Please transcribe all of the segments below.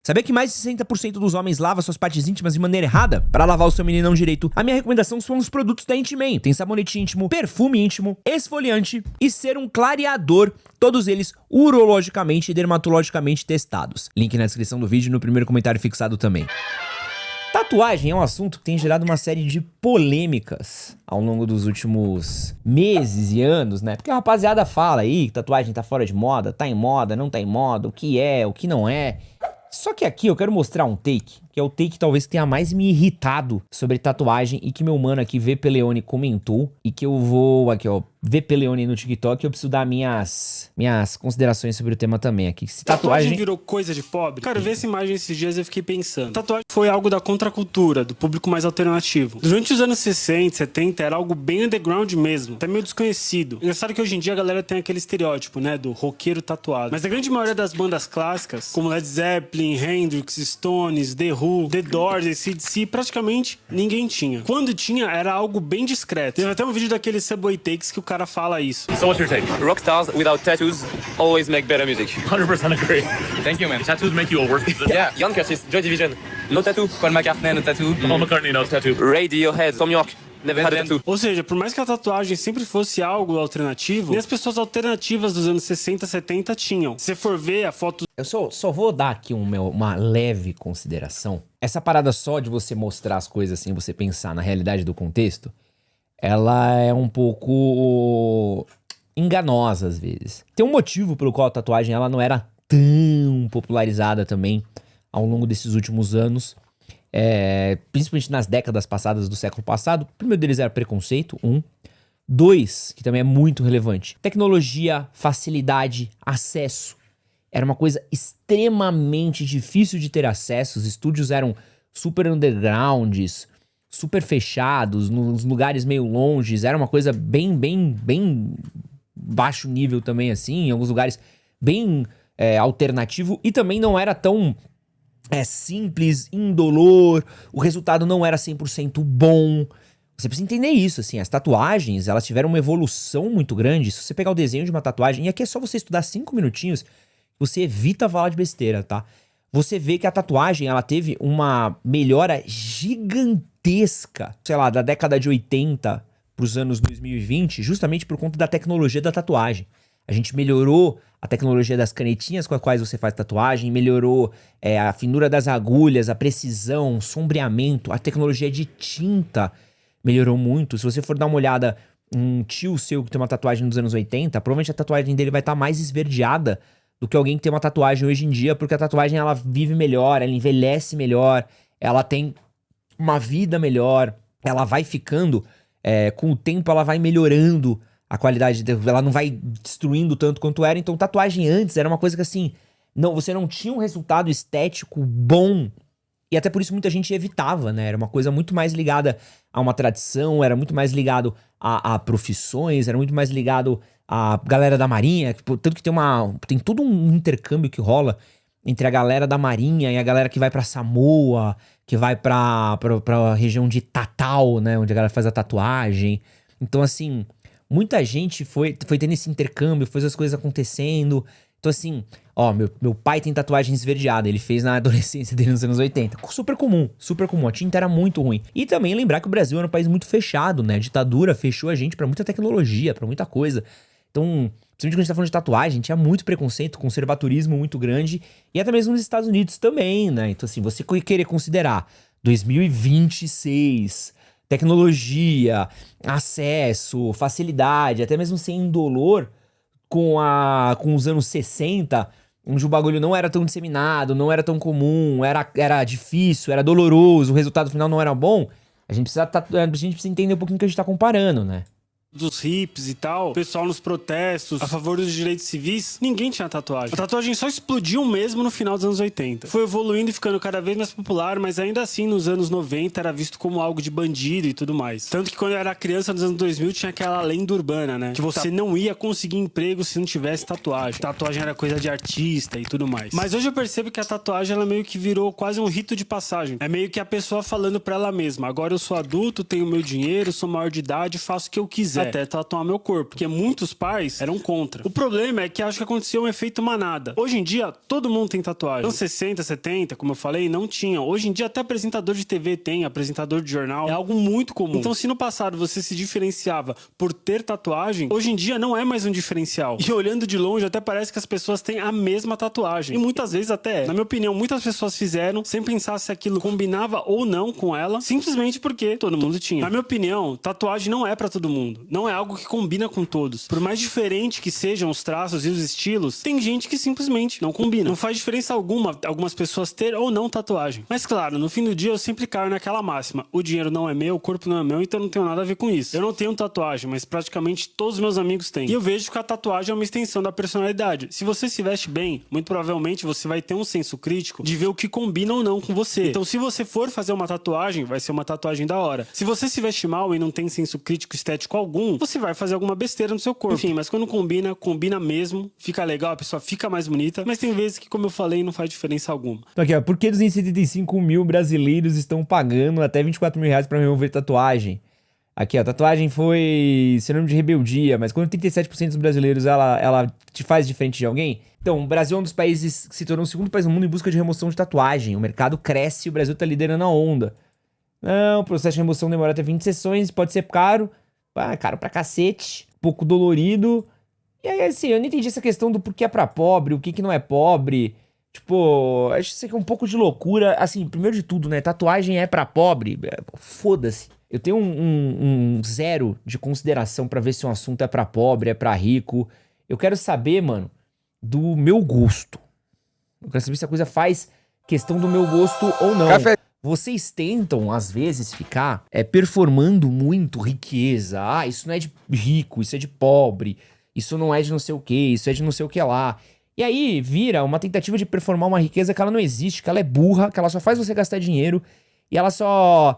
Sabia que mais de 60% dos homens lava suas partes íntimas de maneira errada? Para lavar o seu meninão direito, a minha recomendação são os produtos da Intiman. Tem sabonete íntimo, perfume íntimo, esfoliante e serum clareador, todos eles urologicamente e dermatologicamente testados. Link na descrição do vídeo e no primeiro comentário fixado também. Tatuagem é um assunto que tem gerado uma série de polêmicas ao longo dos últimos meses e anos, né? Porque a rapaziada fala aí que tatuagem tá fora de moda, tá em moda, não tá em moda, o que é, o que não é. Só que aqui eu quero mostrar um take, que é o take que talvez tenha mais me irritado sobre tatuagem e que meu mano aqui, VP Leone, comentou e que eu vou, aqui ó, VP Leone no TikTok, eu preciso dar minhas considerações sobre o tema também aqui. Se tatuagem virou coisa de pobre? Cara, eu vi essa imagem esses dias e eu fiquei pensando. Tatuagem foi algo da contracultura, do público mais alternativo. Durante os anos 60, 70, era algo bem underground mesmo, até meio desconhecido. Engraçado que hoje em dia a galera tem aquele estereótipo, né, do roqueiro tatuado. Mas a grande maioria das bandas clássicas, como Led Zeppelin, Hendrix, Stones, The Who, The Doors, AC/DC, praticamente ninguém tinha. Quando tinha, era algo bem discreto. Teve até um vídeo daqueles Subway Takes que o cara fala isso. So what's your take? Rockstars without tattoos always make better music. 100% agree. Thank you, man. Tattoos make you a worse musician. Yeah, Ian Curtis, Joy Division, no tattoo. Paul McCartney, no tattoo. Paul McCartney, no tattoo. Radiohead, Tom York, never had a tattoo. Ou seja, por mais que a tatuagem sempre fosse algo alternativo, nem as pessoas alternativas dos anos 60, 70 tinham. Se você for ver a foto... Eu só vou dar aqui uma leve consideração. Essa parada só de você mostrar as coisas sem você pensar na realidade do contexto, ela é um pouco enganosa às vezes. Tem um motivo pelo qual a tatuagem ela não era tão popularizada também ao longo desses últimos anos, principalmente nas décadas passadas do século passado. O primeiro deles era preconceito, 1. 2, que também é muito relevante, tecnologia, facilidade, acesso. Era uma coisa extremamente difícil de ter acesso, os estúdios eram super undergrounds, super fechados, nos lugares meio longes, era uma coisa bem baixo nível também assim, em alguns lugares bem alternativo, e também não era tão simples, indolor, o resultado não era 100% bom. Você precisa entender isso, assim, as tatuagens, elas tiveram uma evolução muito grande. Se você pegar o desenho de uma tatuagem, e aqui é só você estudar 5 minutinhos, você evita falar de besteira, tá? Você vê que a tatuagem, ela teve uma melhora gigantesca, sei lá, da década de 80 pros anos 2020, justamente por conta da tecnologia da tatuagem. A gente melhorou a tecnologia das canetinhas com as quais você faz tatuagem, melhorou a finura das agulhas, a precisão, o sombreamento, a tecnologia de tinta melhorou muito. Se você for dar uma olhada, um tio seu que tem uma tatuagem nos anos 80, provavelmente a tatuagem dele vai estar mais esverdeada do que alguém que tem uma tatuagem hoje em dia, porque a tatuagem ela vive melhor, ela envelhece melhor, ela tem uma vida melhor, ela vai ficando, com o tempo ela vai melhorando a qualidade, ela não vai destruindo tanto quanto era. Então tatuagem antes era uma coisa que assim, você não tinha um resultado estético bom, e até por isso muita gente evitava, né? Era uma coisa muito mais ligada a uma tradição, era muito mais ligado a profissões, era muito mais ligado a galera da Marinha, tanto que tem todo um intercâmbio que rola entre a galera da Marinha e a galera que vai pra Samoa, que vai pra região de Tatal, né, onde a galera faz a tatuagem. Então, assim, muita gente foi tendo esse intercâmbio, fez as coisas acontecendo. Então, assim, ó, meu pai tem tatuagem esverdeada, ele fez na adolescência dele nos anos 80. Super comum, a tinta era muito ruim. E também lembrar que o Brasil era um país muito fechado, né, a ditadura fechou a gente pra muita tecnologia, pra muita coisa. Então, principalmente quando a gente tá falando de tatuagem, tinha muito preconceito, conservadorismo muito grande, e até mesmo nos Estados Unidos também, né? Então, assim, você querer considerar 2026, tecnologia, acesso, facilidade, até mesmo sem indolor, com os anos 60, onde o bagulho não era tão disseminado, não era tão comum, era difícil, era doloroso, o resultado final não era bom, a gente precisa entender um pouquinho o que a gente tá comparando, né? Dos hips e tal, o pessoal nos protestos a favor dos direitos civis, ninguém tinha tatuagem. A tatuagem só explodiu mesmo no final dos anos 80. Foi evoluindo e ficando cada vez mais popular, mas ainda assim nos anos 90 era visto como algo de bandido e tudo mais. Tanto que quando eu era criança nos anos 2000 tinha aquela lenda urbana, né? Que você não ia conseguir emprego se não tivesse tatuagem. Tatuagem era coisa de artista e tudo mais. Mas hoje eu percebo que a tatuagem ela meio que virou quase um rito de passagem. É meio que a pessoa falando pra ela mesma: agora eu sou adulto, tenho meu dinheiro, sou maior de idade, faço o que eu quiser. até tatuar meu corpo, porque muitos pais eram contra. O problema é que acho que aconteceu um efeito manada. Hoje em dia, todo mundo tem tatuagem. Então 60, 70, como eu falei, não tinham. Hoje em dia, até apresentador de TV tem, apresentador de jornal. É algo muito comum. Então, se no passado você se diferenciava por ter tatuagem, hoje em dia não é mais um diferencial. E olhando de longe, até parece que as pessoas têm a mesma tatuagem. E muitas vezes até é. Na minha opinião, muitas pessoas fizeram sem pensar se aquilo combinava ou não com ela, simplesmente porque todo mundo tinha. Na minha opinião, tatuagem não é pra todo mundo. Não é algo que combina com todos. Por mais diferente que sejam os traços e os estilos, tem gente que simplesmente não combina. Não faz diferença alguma algumas pessoas ter ou não tatuagem. Mas claro, no fim do dia eu sempre caio naquela máxima. O dinheiro não é meu, o corpo não é meu, então não tenho nada a ver com isso. Eu não tenho tatuagem, mas praticamente todos os meus amigos têm. E eu vejo que a tatuagem é uma extensão da personalidade. Se você se veste bem, muito provavelmente você vai ter um senso crítico de ver o que combina ou não com você. Então se você for fazer uma tatuagem, vai ser uma tatuagem da hora. Se você se veste mal e não tem senso crítico estético algum, você vai fazer alguma besteira no seu corpo. Enfim, mas quando combina, combina mesmo, fica legal, a pessoa fica mais bonita, mas tem vezes que, como eu falei, não faz diferença alguma. Então aqui, ó, por que 275 mil brasileiros estão pagando até 24 mil reais pra remover tatuagem? Aqui, ó, tatuagem foi sinônimo de rebeldia, mas quando 37% dos brasileiros ela te faz diferente de alguém? Então, o Brasil é um dos países que se tornou o segundo país no mundo em busca de remoção de tatuagem. O mercado cresce e o Brasil tá liderando a onda. Não, o processo de remoção demora até 20 sessões, pode ser caro. Caro pra cacete, pouco dolorido. E aí, assim, eu não entendi essa questão do porquê é pra pobre, o que que não é pobre. Tipo, acho que isso aqui é um pouco de loucura. Assim, primeiro de tudo, né? Tatuagem é pra pobre. Foda-se. Eu tenho um zero de consideração pra ver se um assunto é pra pobre, é pra rico. Eu quero saber, mano, do meu gosto. Eu quero saber se a coisa faz questão do meu gosto ou não. Vocês tentam, às vezes, ficar performando muito riqueza. Ah, isso não é de rico, isso é de pobre. Isso não é de não sei o que, isso é de não sei o que lá. E aí vira uma tentativa de performar uma riqueza que ela não existe, que ela é burra, que ela só faz você gastar dinheiro. E ela só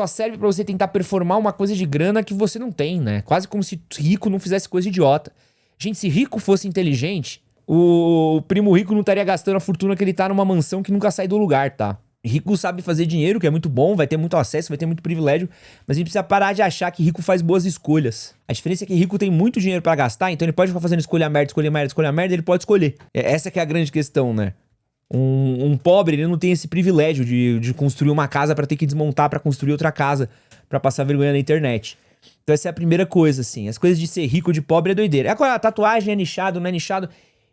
serve pra você tentar performar uma coisa de grana que você não tem, né? Quase como se rico não fizesse coisa idiota. Gente, se rico fosse inteligente, o primo rico não estaria gastando a fortuna que ele tá numa mansão que nunca sai do lugar, tá? Rico sabe fazer dinheiro, que é muito bom, vai ter muito acesso, vai ter muito privilégio, mas a gente precisa parar de achar que rico faz boas escolhas. A diferença é que rico tem muito dinheiro pra gastar, então ele pode ficar fazendo escolha merda, ele pode escolher. Essa que é a grande questão, né? Um pobre, ele não tem esse privilégio de construir uma casa pra ter que desmontar pra construir outra casa, pra passar vergonha na internet. Então essa é a primeira coisa, assim. As coisas de ser rico ou de pobre é doideira. Agora, a tatuagem é nichado, não é nichado.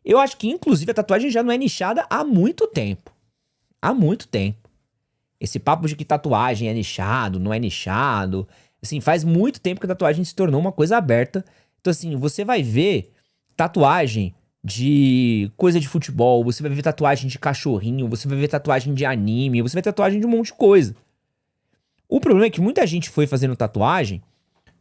Eu acho que, inclusive, a tatuagem já não é nichada há muito tempo. Há muito tempo. Esse papo de que tatuagem é nichado, não é nichado. Assim, faz muito tempo que a tatuagem se tornou uma coisa aberta. Então, assim, você vai ver tatuagem de coisa de futebol, você vai ver tatuagem de cachorrinho, você vai ver tatuagem de anime, você vai ver tatuagem de um monte de coisa. O problema é que muita gente foi fazendo tatuagem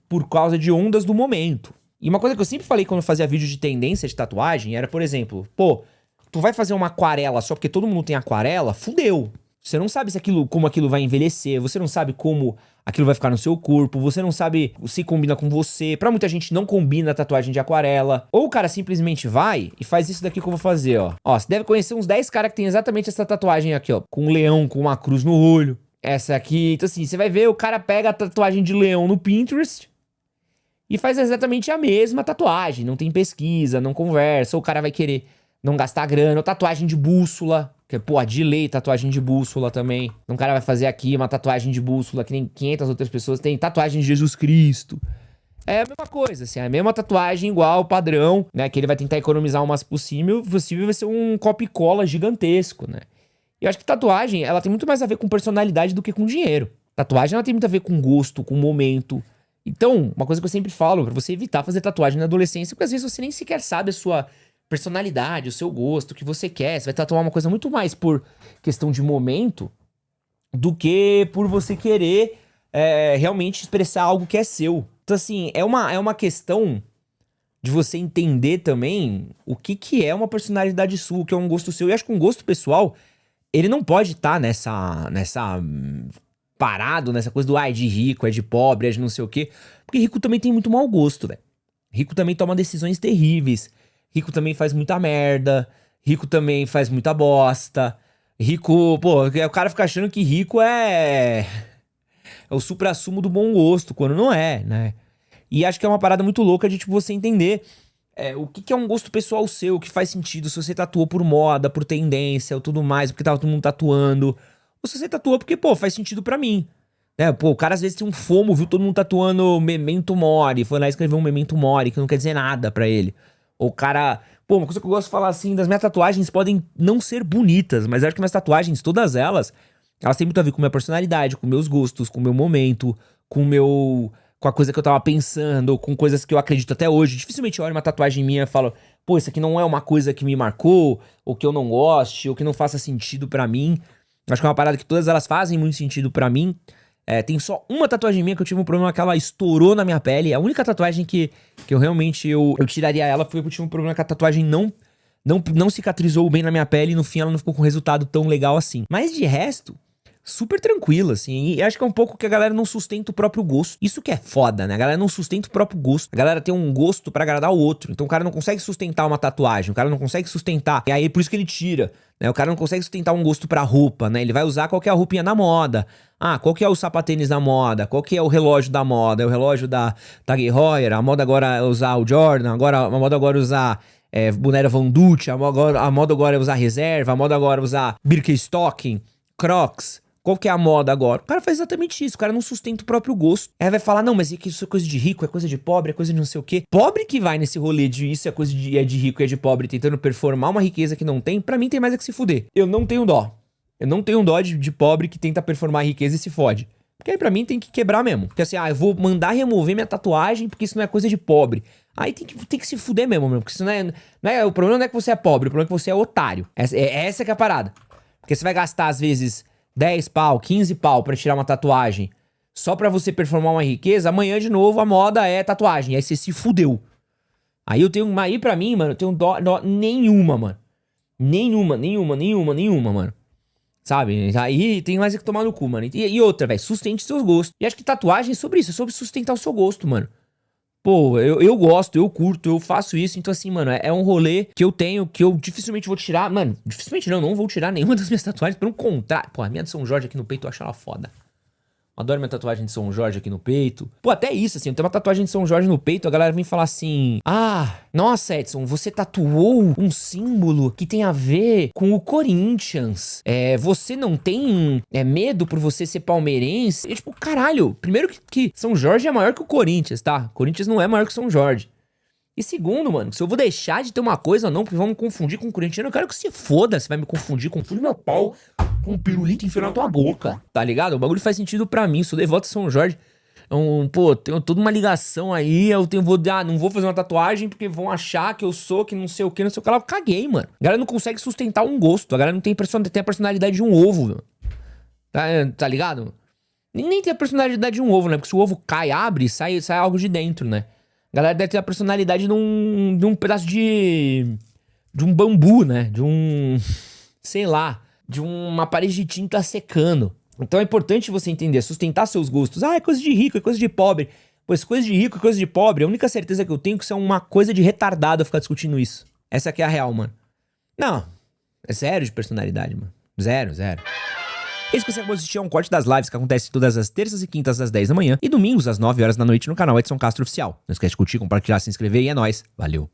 por causa de ondas do momento. E uma coisa que eu sempre falei quando eu fazia vídeo de tendência de tatuagem era, por exemplo, pô, tu vai fazer uma aquarela só porque todo mundo tem aquarela? Fudeu. Você não sabe como aquilo vai envelhecer, você não sabe como aquilo vai ficar no seu corpo, você não sabe se combina com você. Pra muita gente não combina a tatuagem de aquarela. Ou o cara simplesmente vai e faz isso daqui que eu vou fazer, ó. Ó, você deve conhecer uns 10 caras que tem exatamente essa tatuagem aqui, ó. Com um leão, com uma cruz no olho. Essa aqui. Então assim, você vai ver, o cara pega a tatuagem de leão no Pinterest e faz exatamente a mesma tatuagem. Não tem pesquisa, não conversa. Ou o cara vai querer não gastar grana. Ou tatuagem de bússola. Que, pô, de lei, tatuagem de bússola também. Um cara vai fazer aqui uma tatuagem de bússola que nem 500 outras pessoas têm. Tatuagem de Jesus Cristo. É a mesma coisa, assim. A mesma tatuagem igual, padrão, né? Que ele vai tentar economizar o máximo possível. Vai ser um copy-cola gigantesco, né? E eu acho que tatuagem, ela tem muito mais a ver com personalidade do que com dinheiro. Tatuagem, ela tem muito a ver com gosto, com momento. Então, uma coisa que eu sempre falo, pra você evitar fazer tatuagem na adolescência, porque às vezes você nem sequer sabe a sua personalidade, o seu gosto, o que você quer. Você vai tatuar uma coisa muito mais por questão de momento do que por você querer realmente expressar algo que é seu. Então, assim, é uma questão de você entender também o que é uma personalidade sua, o que é um gosto seu. E acho que um gosto pessoal, ele não pode estar nessa parado, nessa coisa do é de rico, é de pobre, é de não sei o quê. Porque rico também tem muito mau gosto, velho. Rico também toma decisões terríveis. Rico também faz muita merda. Rico também faz muita bosta. Rico, pô, o cara fica achando que rico é o suprassumo do bom gosto, quando não é, né? E acho que é uma parada muito louca de, tipo, você entender o que é um gosto pessoal seu, o que faz sentido, se você tatuou por moda, por tendência ou tudo mais, porque tava todo mundo tatuando. Ou se você tatuou porque, pô, faz sentido pra mim. Pô, o cara às vezes tem um FOMO, viu todo mundo tatuando Memento Mori, foi lá e escreveu um Memento Mori, que não quer dizer nada pra ele. Ou o cara... Pô, uma coisa que eu gosto de falar assim, das minhas tatuagens podem não ser bonitas, mas acho que minhas tatuagens, todas elas têm muito a ver com minha personalidade, com meus gostos, com o meu momento, com a coisa que eu tava pensando, com coisas que eu acredito até hoje. Dificilmente eu olho uma tatuagem minha e falo, pô, isso aqui não é uma coisa que me marcou, ou que eu não goste, ou que não faça sentido pra mim. Acho que é uma parada que todas elas fazem muito sentido pra mim. Tem só uma tatuagem minha que eu tive um problema que ela estourou na minha pele. A única tatuagem que eu realmente eu tiraria ela foi porque eu tive um problema que a tatuagem não cicatrizou bem na minha pele e no fim ela não ficou com um resultado tão legal assim. Mas de resto, super tranquilo, assim. E acho que é um pouco que a galera não sustenta o próprio gosto. Isso que é foda, né? A galera não sustenta o próprio gosto. A galera tem um gosto pra agradar o outro. Então o cara não consegue sustentar uma tatuagem. O cara não consegue sustentar. E aí por isso que ele tira, né? O cara não consegue sustentar um gosto pra roupa, né? Ele vai usar qualquer roupinha na moda. Qual que é o sapatênis da moda? Qual que é o relógio da moda? É o relógio da Tag Heuer? A moda agora é usar o Jordan. A moda agora é usar boneira Von Dutch. A moda agora é usar reserva. A moda agora é usar Birkenstock, Crocs. Qual que é a moda agora? O cara faz exatamente isso, o cara não sustenta o próprio gosto. Aí vai falar, não, mas é que isso é coisa de rico, é coisa de pobre, é coisa de não sei o quê. Pobre que vai nesse rolê de isso é coisa de rico e é de pobre, tentando performar uma riqueza que não tem, pra mim tem mais é que se fuder. Eu não tenho dó. Eu não tenho dó de pobre que tenta performar a riqueza e se fode. Porque aí pra mim tem que quebrar mesmo. Porque assim, eu vou mandar remover minha tatuagem porque isso não é coisa de pobre. Aí tem que se fuder mesmo, porque isso o problema não é que você é pobre, o problema é que você é otário. Essa que é a parada. Porque você vai gastar às vezes 10 pau, 15 pau pra tirar uma tatuagem só pra você performar uma riqueza, amanhã de novo a moda é tatuagem, aí você se fudeu. Aí pra mim, mano, eu tenho dó nenhuma, mano. Nenhuma, mano. Sabe? Aí tem mais que tomar no cu, mano. E outra, velho, sustente seus gostos. E acho que tatuagem é sobre isso, é sobre sustentar o seu gosto, mano. Pô, eu gosto, eu curto, eu faço isso. Então, assim, mano, é um rolê que eu tenho, que eu dificilmente vou tirar. Mano, dificilmente não vou tirar nenhuma das minhas tatuagens. Pelo contrário. Pô, a minha de São Jorge aqui no peito eu acho ela foda. Adoro minha tatuagem de São Jorge aqui no peito. Pô, até isso, assim, eu tenho uma tatuagem de São Jorge no peito, a galera vem falar assim, nossa, Edson, você tatuou um símbolo que tem a ver com o Corinthians. Você não tem medo por você ser palmeirense? E tipo, caralho, primeiro que São Jorge é maior que o Corinthians, tá? Corinthians não é maior que São Jorge. E segundo, mano, se eu vou deixar de ter uma coisa ou não, porque vão me confundir com o corintiano, eu quero que se foda, você vai me confundir, confunde meu pau com um pirulito enfiando na tua boca, tá ligado? O bagulho faz sentido pra mim, sou devoto a São Jorge. Pô, tenho toda uma ligação aí, não vou fazer uma tatuagem porque vão achar que eu sou, que não sei o que lá. Eu caguei, mano. A galera não consegue sustentar um gosto, a galera não tem a personalidade de um ovo, mano. Tá ligado? Nem tem a personalidade de um ovo, né? Porque se o ovo cai, abre, sai algo de dentro, né? A galera deve ter a personalidade de um pedaço de um bambu, né? Sei lá, de uma parede de tinta secando. Então é importante você entender, sustentar seus gostos. É coisa de rico, é coisa de pobre. Pois coisa de rico, é coisa de pobre. A única certeza que eu tenho é que isso é uma coisa de retardado ficar discutindo isso. Essa aqui é a real, mano. Não, é zero de personalidade, mano. Zero. Esse que você acabou de assistir é um corte das lives que acontece todas as terças e quintas às 10 da manhã e domingos às 9 horas da noite no canal Edson Castro Oficial. Não esquece de curtir, compartilhar, se inscrever e é nóis. Valeu!